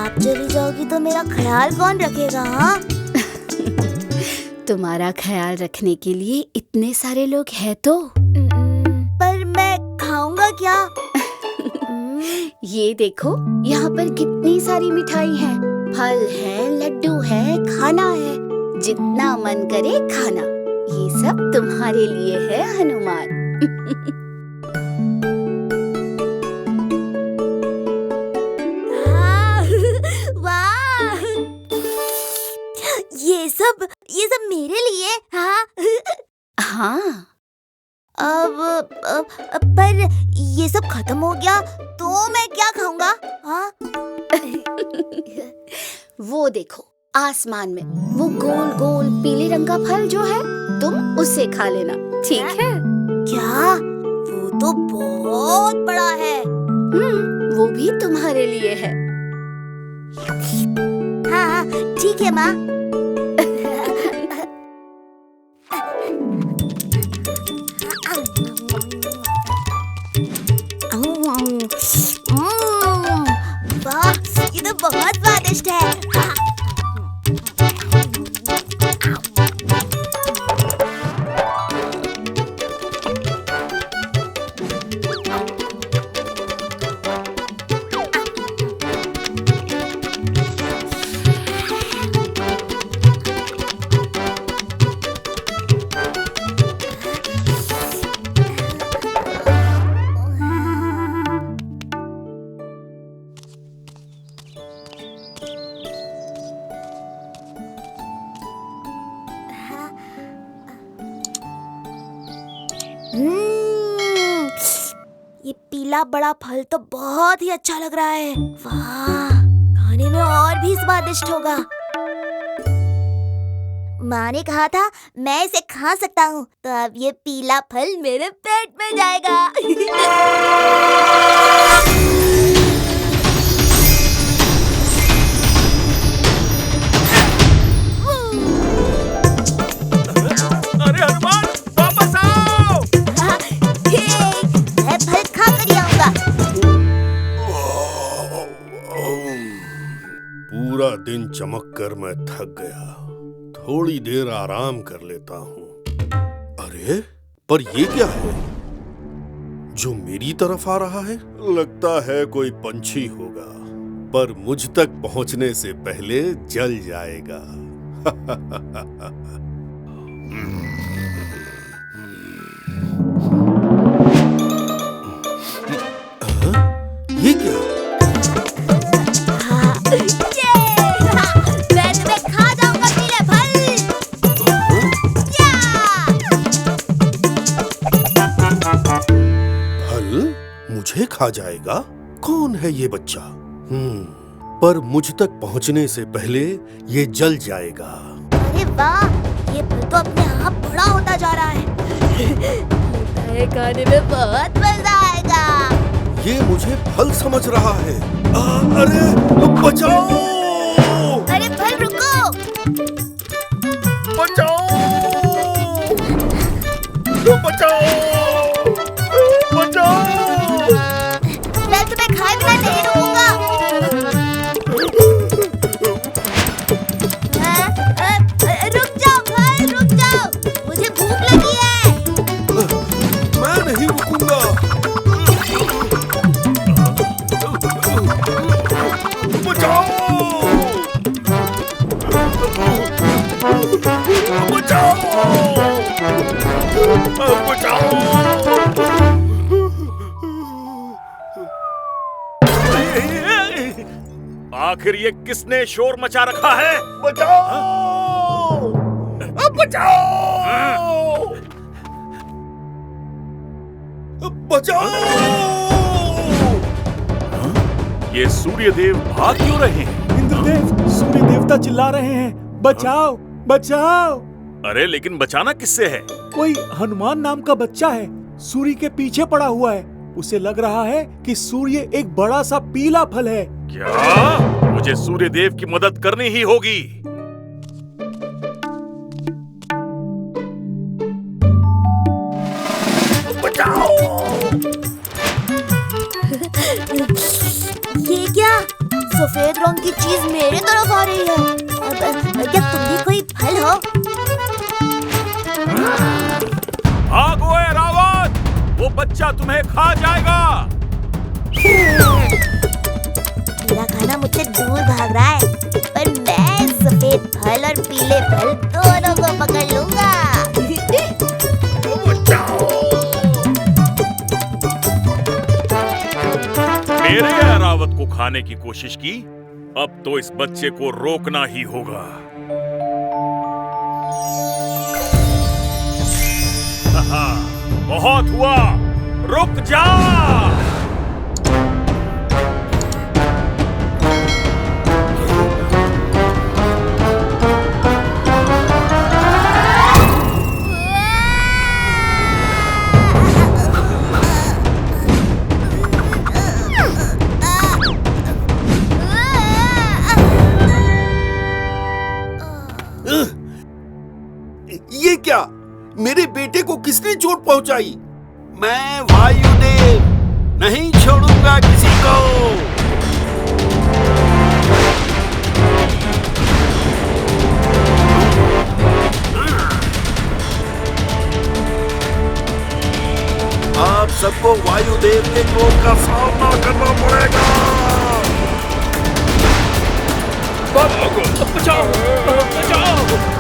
आप चली जाओगी तो मेरा ख्याल कौन रखेगा? हाँ तुम्हारा ख्याल रखने के लिए इतने सारे लोग हैं तो। पर मैं खाऊंगा क्या? ये देखो, यहाँ पर कितनी सारी मिठाई है, फल है, लड्डू है, खाना है, जितना मन करे खाना। ये सब तुम्हारे लिए है हनुमान। वाह! ये सब मेरे लिए? हाँ। हाँ। पर ये सब खत्म हो गया तो मैं क्या खाऊंगा? हाँ? वो देखो आसमान में वो गोल गोल पीले रंग का फल जो है, तुम उसे खा लेना, ठीक है? क्या? वो तो बहुत बड़ा है। वो भी तुम्हारे लिए है। हाँ, ठीक है माँ। वाह, ये तो बहुत स्वादिष्ट है। ये पीला बड़ा फल तो बहुत ही अच्छा लग रहा है। वाह, खाने में और भी स्वादिष्ट होगा। माँ ने कहा था मैं इसे खा सकता हूँ, तो अब ये पीला फल मेरे पेट में जाएगा। अरे हनुमान, वापस आओ! मैं फल खा कर ही आऊंगा। पूरा दिन चमक कर मैं थक गया, थोड़ी देर आराम कर लेता हूँ। अरे, पर ये क्या है जो मेरी तरफ आ रहा है? लगता है कोई पंछी होगा, पर मुझ तक पहुंचने से पहले जल जाएगा। ये क्या? मैं तुम्हें खा जाऊंगा पीले फल। फल मुझे खा जाएगा? कौन है ये बच्चा? पर मुझ तक पहुंचने से पहले ये जल जाएगा। अरे वाह, ये फल तो अपने आप बड़ा होता जा रहा है। लगता है खाने में बहुत मजा आएगा। ये मुझे फल समझ रहा है। अरे बचाओ! अरे फल रुको! बचाओ! बचाओ! बचाओ! मैं तुम्हें खाए बिना नहीं रुकूंगा। रुक जाओ भाई, रुक जाओ, मुझे भूख लगी है। मैं नहीं रुकूंगा। बचाओ! बचाओ! बचाओ! आखिर ये किसने शोर मचा रखा है? बचाओ! बचाओ! बचाओ! ये सूर्यदेव भाग क्यों रहे हैं? इंद्रदेव, सूर्य देवता चिल्ला रहे हैं, बचाओ, बचाओ! अरे लेकिन बचाना किससे है? कोई हनुमान नाम का बच्चा है, सूर्य के पीछे पड़ा हुआ है। उसे लग रहा है कि सूर्य एक बड़ा सा पीला फल है। क्या? मुझे सूर्यदेव की मदद करनी ही होगी। ये क्या? सफेद रंग की चीज मेरे तरफ आ रही है। अब क्या तुम भी कोई फल हो? भागो ऐरावत, वो बच्चा तुम्हें खा जाएगा। मेरा खाना मुझसे दूर भाग रहा है, पर मैं सफेद फल और पीले फल दोनों को पकड़ लूंगा। मेरे ऐरावत को खाने की कोशिश की, अब तो इस बच्चे को रोकना ही होगा। बहुत हुआ, रुक जा। ये क्या? मेरे बेटे को किसने चोट पहुंचाई? मैं वायुदेव नहीं छोड़ूंगा किसी को। आप सबको वायुदेव के क्रोध का सामना करना पड़ेगा। बचाओ, बचाओ।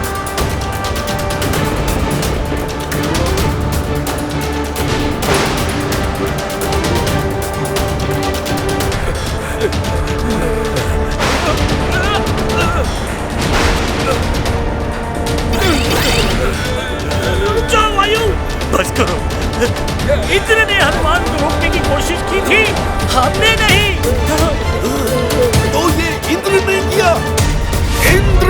जाओ वायु, बस करो। इंद्र ने हनुमान को रोकने की कोशिश की थी, हमने नहीं। तो ये इंद्र ने किया। इंद्र!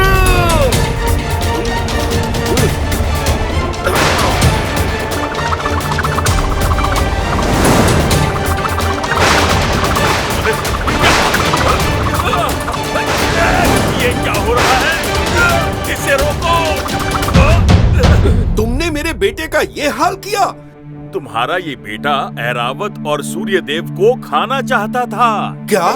ये क्या हो रहा है? इसे रोको। तुमने मेरे बेटे का ये हाल किया? तुम्हारा ये बेटा ऐरावत और सूर्यदेव को खाना चाहता था। क्या?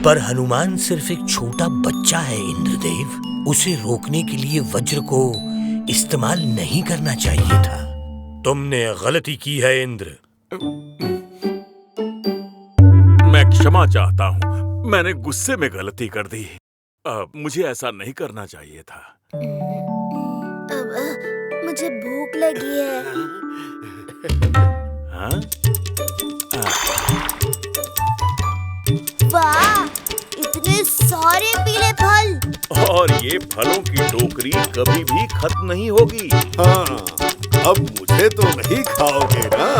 पर हनुमान सिर्फ एक छोटा बच्चा है इंद्रदेव, उसे रोकने के लिए वज्र को इस्तेमाल नहीं करना चाहिए था। तुमने गलती की है इंद्र। मैं क्षमा चाहता हूँ, मैंने गुस्से में गलती कर दी। मुझे ऐसा नहीं करना चाहिए था। मुझे भूख लगी है। हाँ? वाह, इतने सारे पीले फल। और ये फलों की टोकरी कभी भी खत्म नहीं होगी। हाँ, अब मुझे तो नहीं खाओगे ना?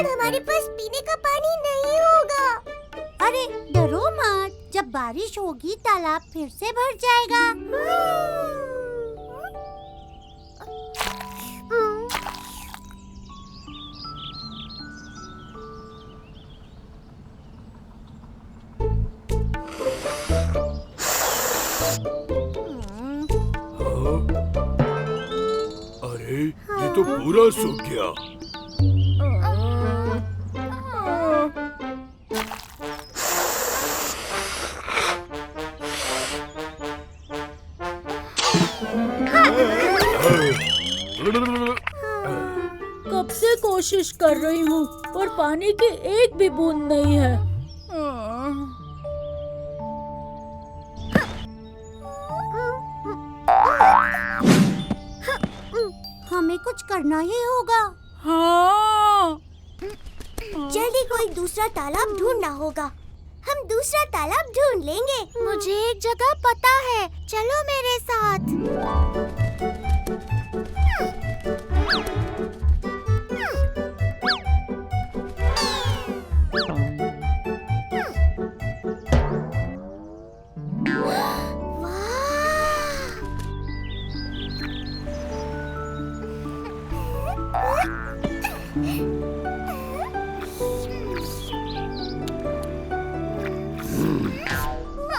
हमारे पास पीने का पानी नहीं होगा। अरे डरो मत, जब बारिश होगी तालाब फिर से भर जाएगा। अरे ये तो पूरा सूख गया। कब से कोशिश कर रही हूँ पर पानी की एक भी बूंद नहीं है। हमें कुछ करना ही होगा। हाँ। जल्दी कोई दूसरा तालाब ढूंढना होगा। हम दूसरा तालाब ढूंढ लेंगे। मुझे एक जगह पता है, चलो मेरे साथ।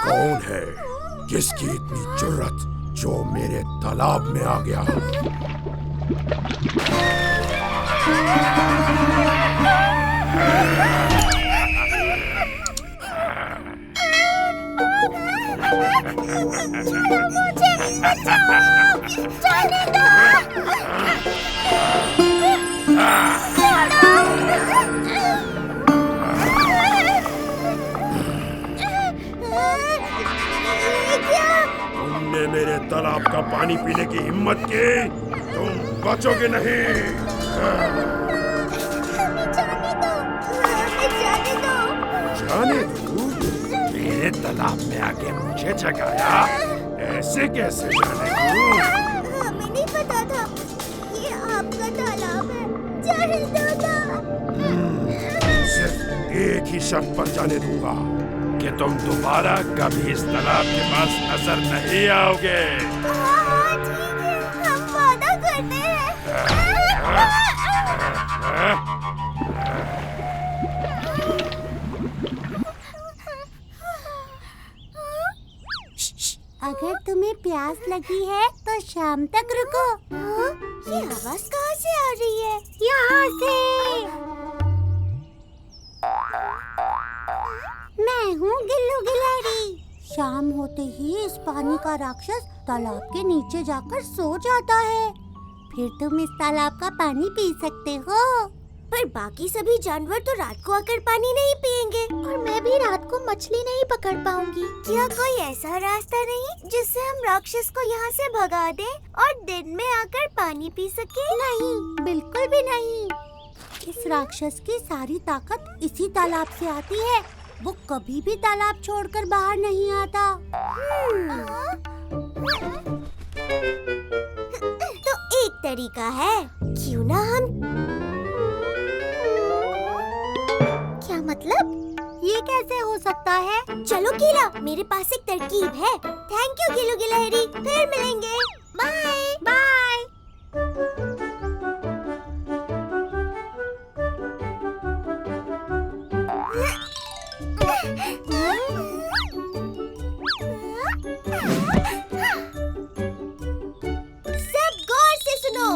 कौन है जिसकी इतनी जुर्रत जो मेरे तालाब में आ गया? मुझे बचाओ, जाने दो। तुमने मेरे तालाब का पानी पीने की हिम्मत की, तुम बचोगे नहीं। जाने दो? मेरे तालाब में आके मुझे जगाया, ऐसे कैसे जाने दो? हमें नहीं पता था, ये आपका तालाब है, जाने दो ना। सिर्फ एक ही शर्त पर जाने दूंगा कि तुम दोबारा कभी इस तालाब के पास नजर नहीं आओगे। हाँ, ठीक है, हम वादा करते हैं। अगर तुम्हें प्यास लगी है तो शाम तक रुको। ये आवाज कहाँ से आ रही है? यहाँ से। मैं हूँ गिल्लू गिलहरी। शाम होते ही इस पानी का राक्षस तालाब के नीचे जाकर सो जाता है। फिर तुम इस तालाब का पानी पी सकते हो। पर बाकी सभी जानवर तो रात को आकर पानी नहीं पिएंगे, और मैं भी रात को मछली नहीं पकड़ पाऊंगी। क्या कोई ऐसा रास्ता नहीं जिससे हम राक्षस को यहाँ से भगा दें और दिन में आकर पानी पी सके? नहीं, बिल्कुल भी नहीं। इस राक्षस की सारी ताकत इसी तालाब से आती है। वो कभी भी तालाब छोड़कर बाहर नहीं आता। तो एक तरीका है, क्यों ना हम... क्या मतलब? ये कैसे हो सकता है? चलो कीला, मेरे पास एक तरकीब है। थैंक यू गिल्लू गिलहरी, फिर मिलेंगे। Bye bye. सब गौर से सुनो,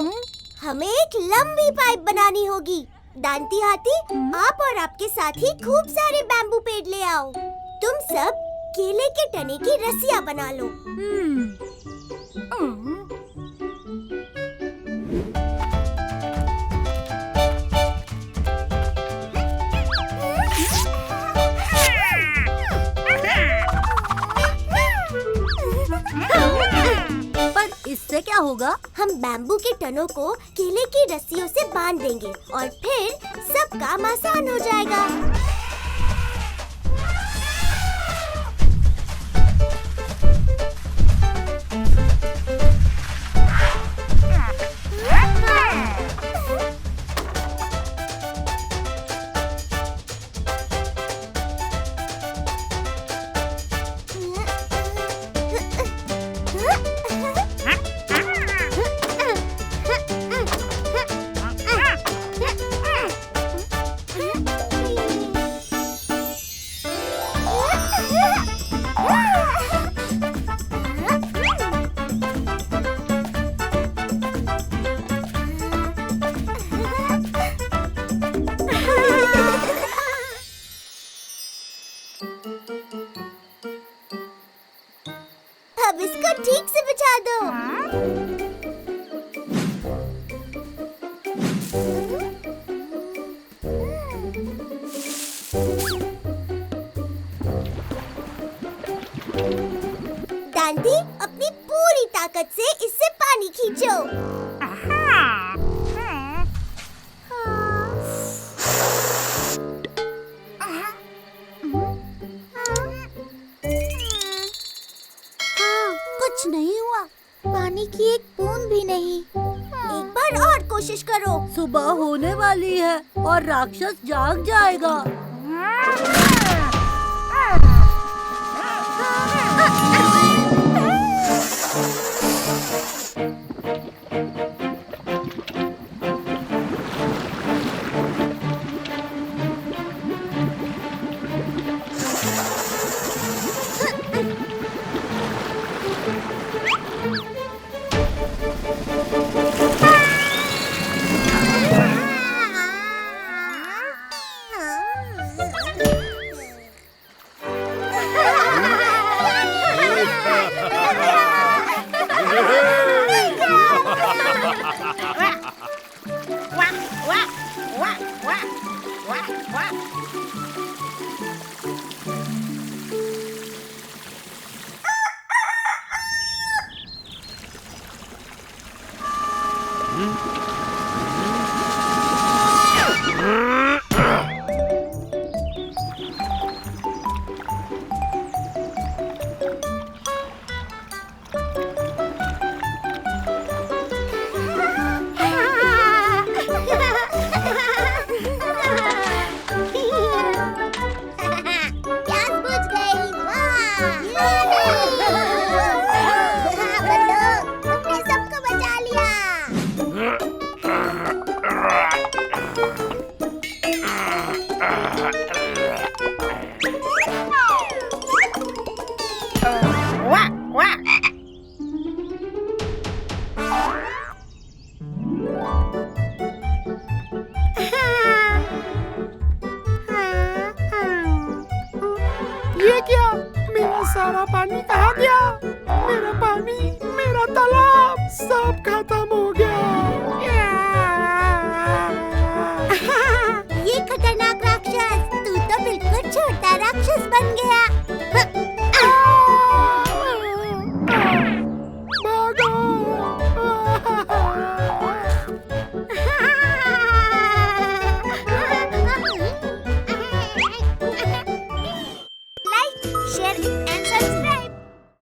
हमें एक लंबी पाइप बनानी होगी। दांती हाथी, आप और आपके साथी खूब सारे बैम्बू पेड़ ले आओ। तुम सब केले के टने की रस्सियाँ बना लो। पर इससे क्या होगा? हम बैम्बू के टनों को केले की रस्सियों से बांध देंगे और फिर सब काम आसान हो जाएगा। अब इसको ठीक से बिछा दो। दांती, अपनी पूरी ताकत से इससे पानी खींचो। पानी की एक बूंद भी नहीं। एक बार और कोशिश करो। सुबह होने वाली है और राक्षस जाग जाएगा। ये क्या? मेरा सारा पानी कहाँ गया? मेरा पानी, मेरा तालाब सब खत्म हो गया। ये खतरनाक राक्षस, तू तो बिल्कुल छोटा राक्षस बन गया। Like, share